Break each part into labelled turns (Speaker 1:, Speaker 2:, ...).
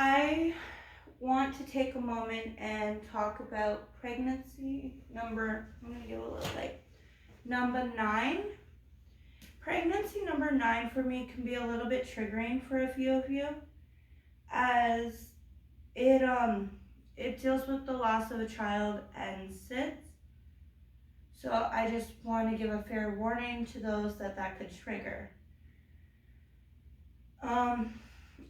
Speaker 1: I want to take a moment and talk about pregnancy I'm going to give a little like number 9. Pregnancy number 9 for me can be a little bit triggering for a few of you, as it deals with the loss of a child and SIDS. So I just want to give a fair warning to those that could trigger.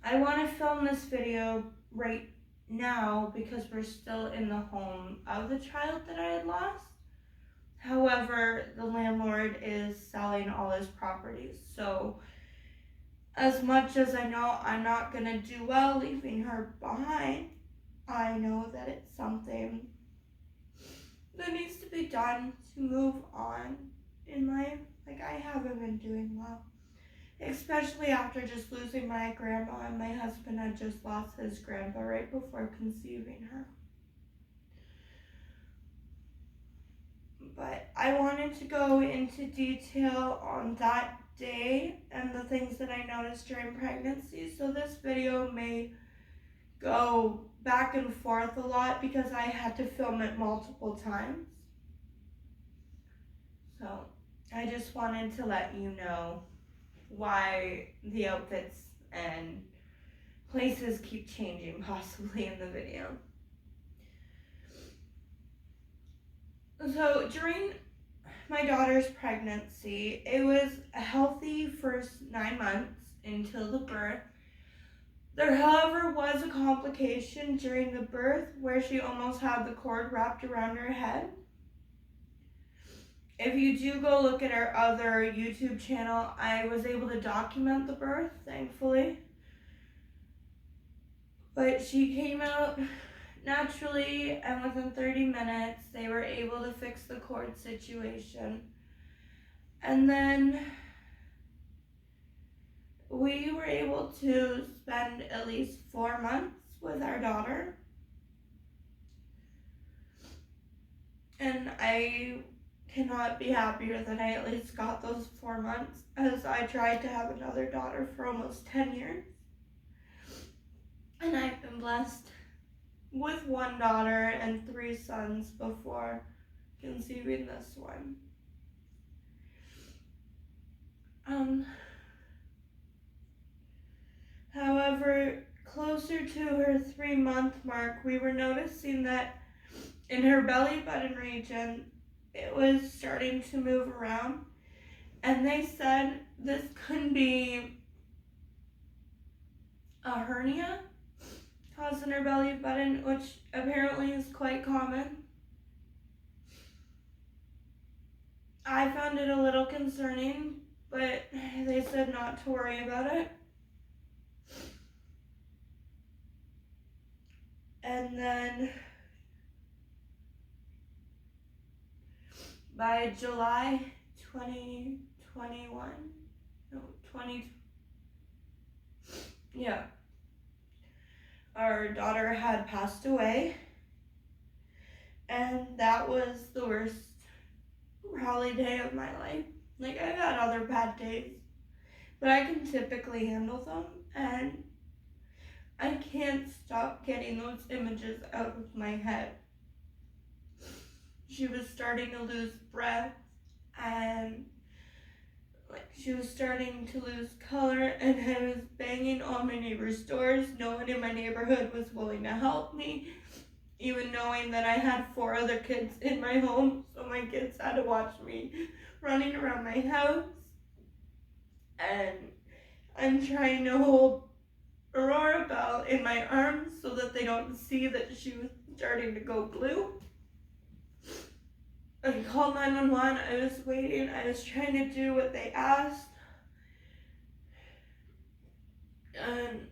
Speaker 1: I want to film this video right now because we're still in the home of the child that I had lost. However, the landlord is selling all his properties. So as much as I know I'm not going to do well leaving her behind, I know that it's something that needs to be done to move on in life. Like, I haven't been doing well, especially after just losing my grandma, and my husband had just lost his grandpa right before conceiving her. But I wanted to go into detail on that day and the things that I noticed during pregnancy. So this video may go back and forth a lot because I had to film it multiple times. So I just wanted to let you know why the outfits and places keep changing possibly in the video. So during my daughter's pregnancy, it was a healthy first 9 months until the birth. There, however, was a complication during the birth where she almost had the cord wrapped around her head. If you do go look at our other YouTube channel, I was able to document the birth, thankfully. But she came out naturally, and within 30 minutes, they were able to fix the cord situation. And then we were able to spend at least 4 months with our daughter. And I cannot be happier that I at least got those 4 months, as I tried to have another daughter for almost 10 years. And I've been blessed with 1 daughter and 3 sons before conceiving this one. However, closer to her 3-month mark, we were noticing that in her belly button region, it was starting to move around. And they said this could be a hernia caused in her belly button, which apparently is quite common. I found it a little concerning, but they said not to worry about it. And then by July 2021, our daughter had passed away, and that was the worst probably day of my life. Like, I've had other bad days, but I can typically handle them, and I can't stop getting those images out of my head. She was starting to lose breath, and she was starting to lose color, and I was banging on my neighbor's doors. No one in my neighborhood was willing to help me, even knowing that I had 4 other kids in my home, so my kids had to watch me running around my house. And I'm trying to hold Aurora Bell in my arms so that they don't see that she was starting to go blue. I called 911. I was waiting. I was trying to do what they asked. And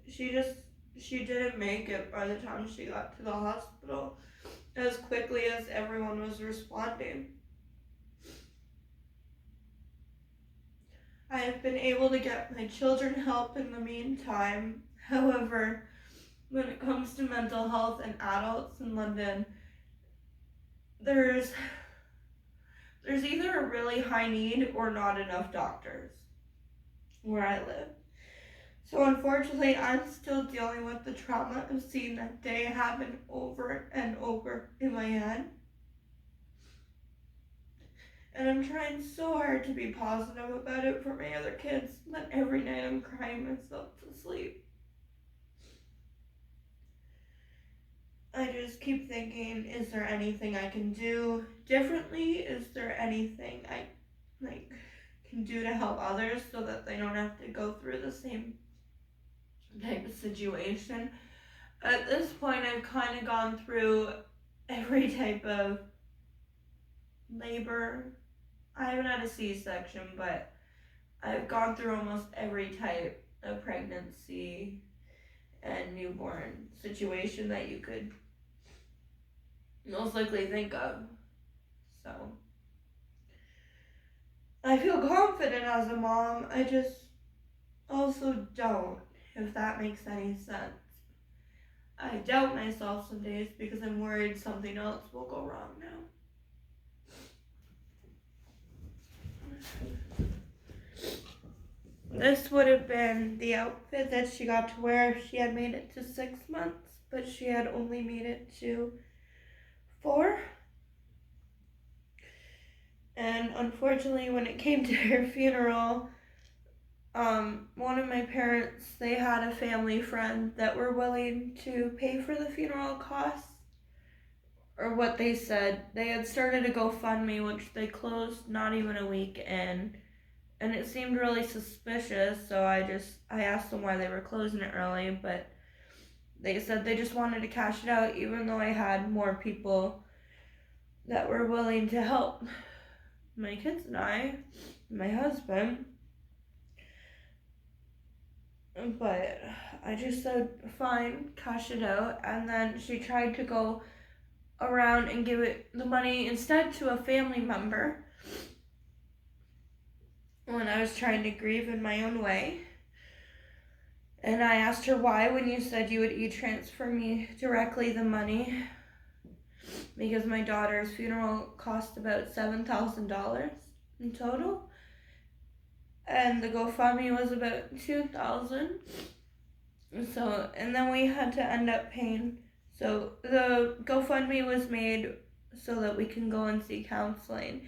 Speaker 1: she didn't make it by the time she got to the hospital as quickly as everyone was responding. I have been able to get my children help in the meantime. However, when it comes to mental health and adults in London, there's either a really high need or not enough doctors where I live. So unfortunately, I'm still dealing with the trauma of seeing that day happen over and over in my head. And I'm trying so hard to be positive about it for my other kids, but every night I'm crying myself to sleep. I just keep thinking, is there anything I can do differently? Is there anything I can do to help others so that they don't have to go through the same type of situation? At this point, I've kind of gone through every type of labor. I haven't had a C-section, but I've gone through almost every type of pregnancy and newborn situation that you could most likely think of. So I feel confident as a mom. I just also don't, if that makes any sense. I doubt myself some days because I'm worried something else will go wrong now. This would have been the outfit that she got to wear. She had made it to 6 months, but she had only made it to 4. And unfortunately, when it came to her funeral, one of my parents, they had a family friend that were willing to pay for the funeral costs, or what they said. They had started a GoFundMe, which they closed not even a week in, and it seemed really suspicious, so I asked them why they were closing it early, but they said they just wanted to cash it out, even though I had more people that were willing to help my kids and I, my husband. But I just said, fine, cash it out. And then she tried to go around and give it the money instead to a family member when I was trying to grieve in my own way. And I asked her why when you said you would e-transfer me directly the money, because my daughter's funeral cost about $7,000 in total. And the GoFundMe was about $2,000. So, and then we had to end up paying. So the GoFundMe was made so that we can go and see counseling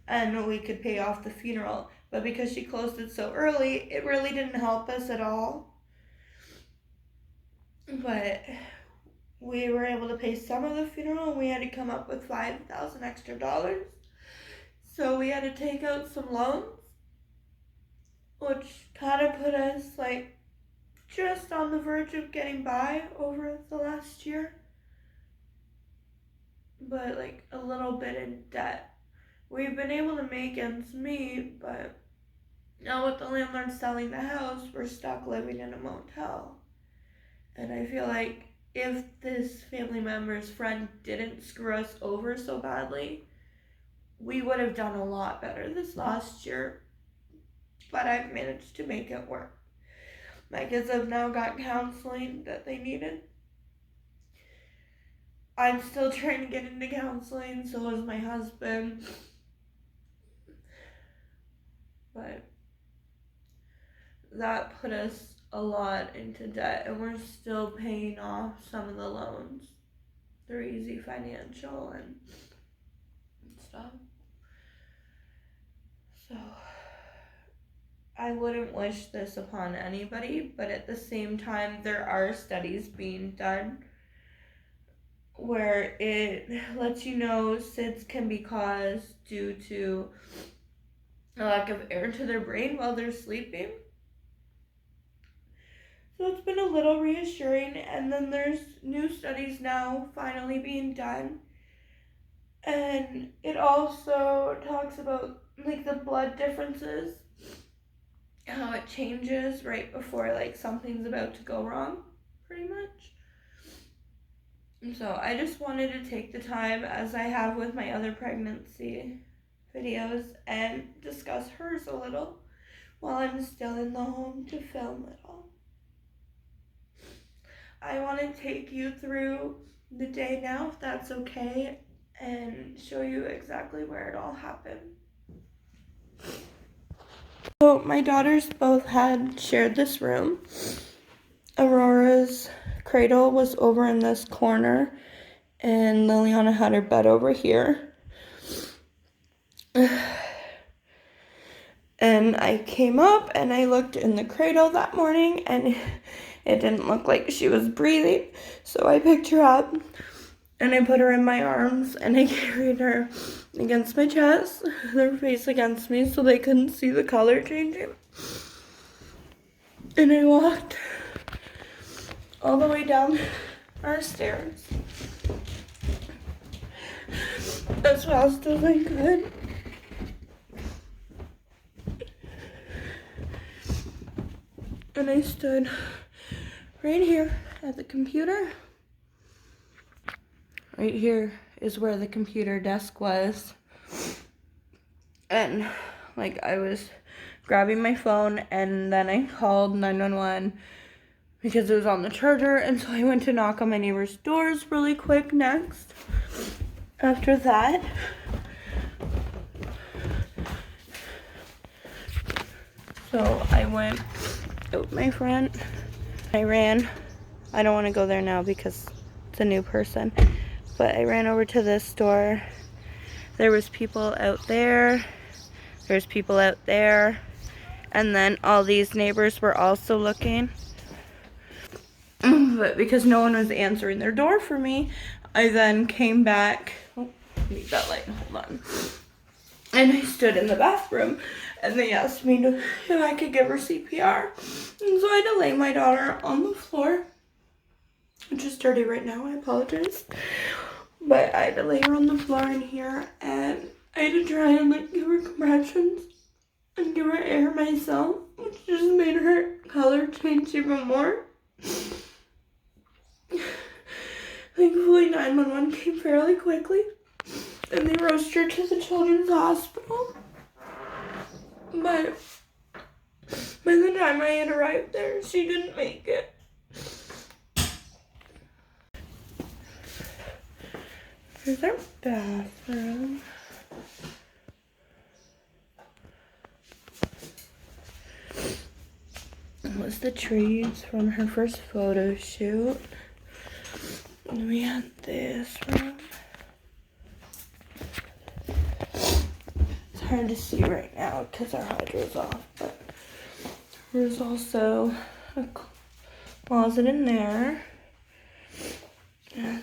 Speaker 1: and we could pay off the funeral. But because she closed it so early, it really didn't help us at all. But we were able to pay some of the funeral and we had to come up with $5,000 extra dollars. So we had to take out some loans, which kind of put us just on the verge of getting by over the last year, but a little bit in debt. We've been able to make ends meet, but now with the landlord selling the house, we're stuck living in a motel. And I feel like if this family member's friend didn't screw us over so badly, we would have done a lot better this last year, but I've managed to make it work. My kids have now got counseling that they needed. I'm still trying to get into counseling, so is my husband. But that put us a lot into debt, and we're still paying off some of the loans through Easy Financial and stuff. So I wouldn't wish this upon anybody, but at the same time, there are studies being done where it lets you know SIDS can be caused due to a lack of air to their brain while they're sleeping. So it's been a little reassuring, and then there's new studies now finally being done. And it also talks about the blood differences, how it changes right before something's about to go wrong, pretty much. And so I just wanted to take the time, as I have with my other pregnancy videos, and discuss hers a little while I'm still in the home to film it all. I want to take you through the day now, if that's okay, and show you exactly where it all happened. So my daughters both had shared this room. Aurora's cradle was over in this corner, and Liliana had her bed over here. And I came up and I looked in the cradle that morning, and it didn't look like she was breathing. So I picked her up and I put her in my arms and I carried her against my chest, their face against me so they couldn't see the color changing. And I walked all the way down our stairs as fast as I could. And I stood right here at the computer. Right here is where the computer desk was. And like I was grabbing my phone, and then I called 911 because it was on the charger. And so I went to knock on my neighbor's doors really quick next. After that, so I went out my front. I ran. I don't want to go there now because it's a new person. But I ran over to this store. There was people out there. There's people out there. And then all these neighbors were also looking. But because no one was answering their door for me, I then came back. Oh, need that light. Hold on. And I stood in the bathroom, and they asked me if I could give her CPR. And so I had to lay my daughter on the floor, which is dirty right now, I apologize. But I had to lay her on the floor in here, and I had to try and like give her compressions and give her air myself, which just made her color change even more. Thankfully 911 came fairly quickly, and they rushed her to the children's hospital. But by the time I had arrived there, she didn't make it. Here's our bathroom. That was the trees from her first photo shoot. And we had this room. It's hard to see right now because our hydro's off, but there's also a closet in there. And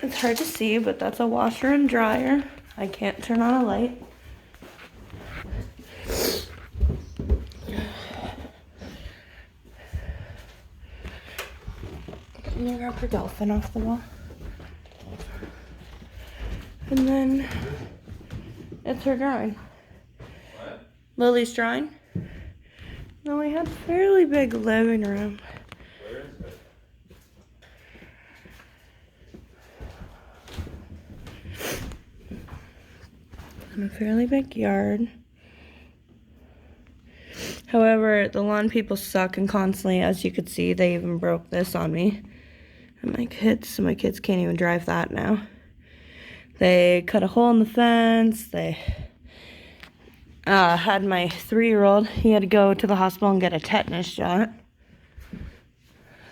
Speaker 1: it's hard to see, but that's a washer and dryer. I can't turn on a light. Can you grab her dolphin off the wall? And then it's her drawing. What? Lily's drawing. No, we had a fairly big living room.
Speaker 2: Where is it?
Speaker 1: And a fairly big yard. However, the lawn people suck, and constantly, as you could see, they even broke this on me. And my kids can't even drive that now. They cut a hole in the fence. They had my 3-year-old. He had to go to the hospital and get a tetanus shot.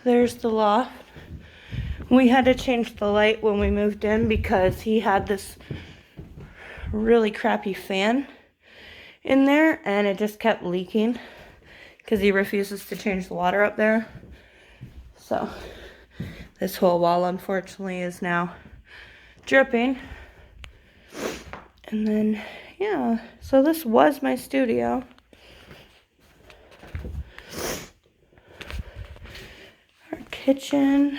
Speaker 1: There's the loft. We had to change the light when we moved in because he had this really crappy fan in there, and it just kept leaking because he refuses to change the water up there. So this whole wall, unfortunately, is now dripping. And then, yeah, so this was my studio. Our kitchen.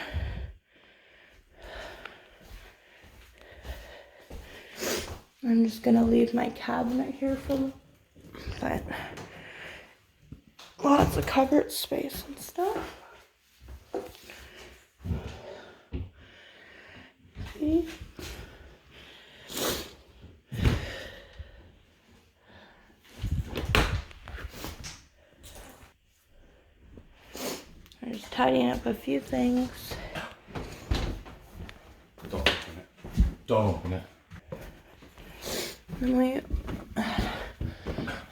Speaker 1: I'm just gonna leave my cabinet here for, but lots of cupboard space and stuff. See? I'm just tidying up a few things.
Speaker 2: Don't open it. Don't open it.
Speaker 1: And we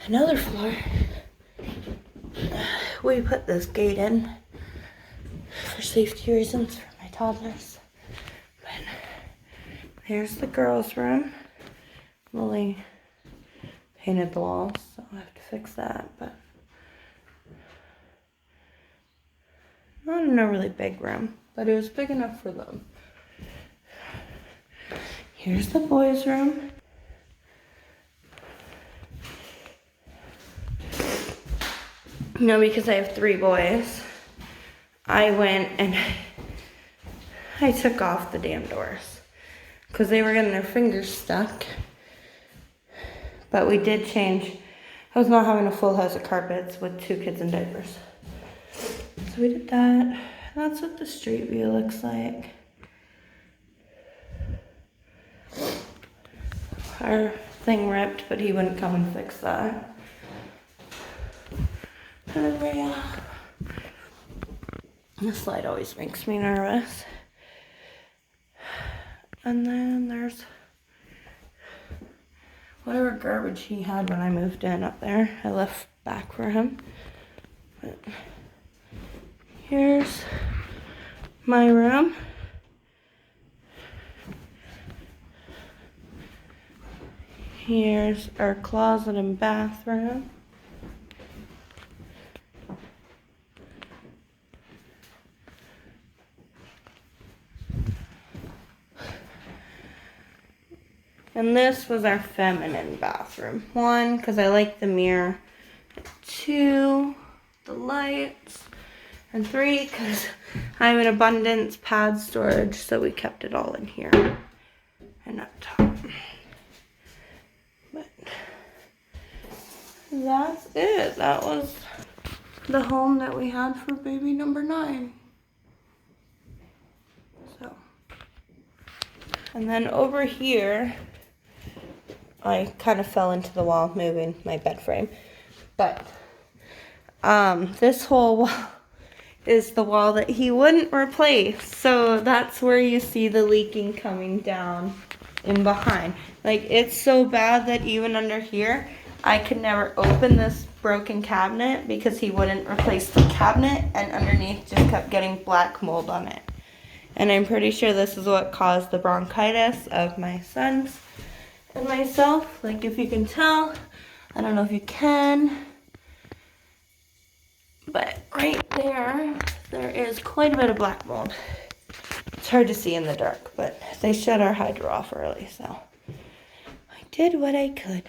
Speaker 1: another floor. We put this gate in for safety reasons for my toddlers. But here's the girls' room. Lily painted the walls, so I'll have to fix that, but not in a really big room, but it was big enough for them. Here's the boys' room. No, because I have 3 boys, I went and I took off the damn doors because they were getting their fingers stuck. But we did change. I was not having a full house of carpets with 2 kids in diapers. So we did that. That's what the street view looks like. Our thing ripped, but he wouldn't come and fix that. This slide always makes me nervous. And then there's whatever garbage he had when I moved in up there. I left back for him. But here's my room. Here's our closet and bathroom. And this was our feminine bathroom. 1, because I like the mirror. 2, the lights. And 3, because I have an abundance pad storage, so we kept it all in here and up top. But that's it. That was the home that we had for baby number 9. So, and then over here, I kind of fell into the wall moving my bed frame. But this whole wall is the wall that he wouldn't replace. So that's where you see the leaking coming down in behind. Like, it's so bad that even under here, I could never open this broken cabinet because he wouldn't replace the cabinet, and underneath just kept getting black mold on it. And I'm pretty sure this is what caused the bronchitis of my sons and myself. Like, if you can tell, I don't know if you can, but right there is quite a bit of black mold. It's hard to see in the dark, but they shut our hydro off early, so I did what I could.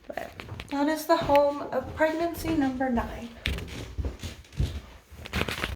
Speaker 1: But that is the home of pregnancy number 9.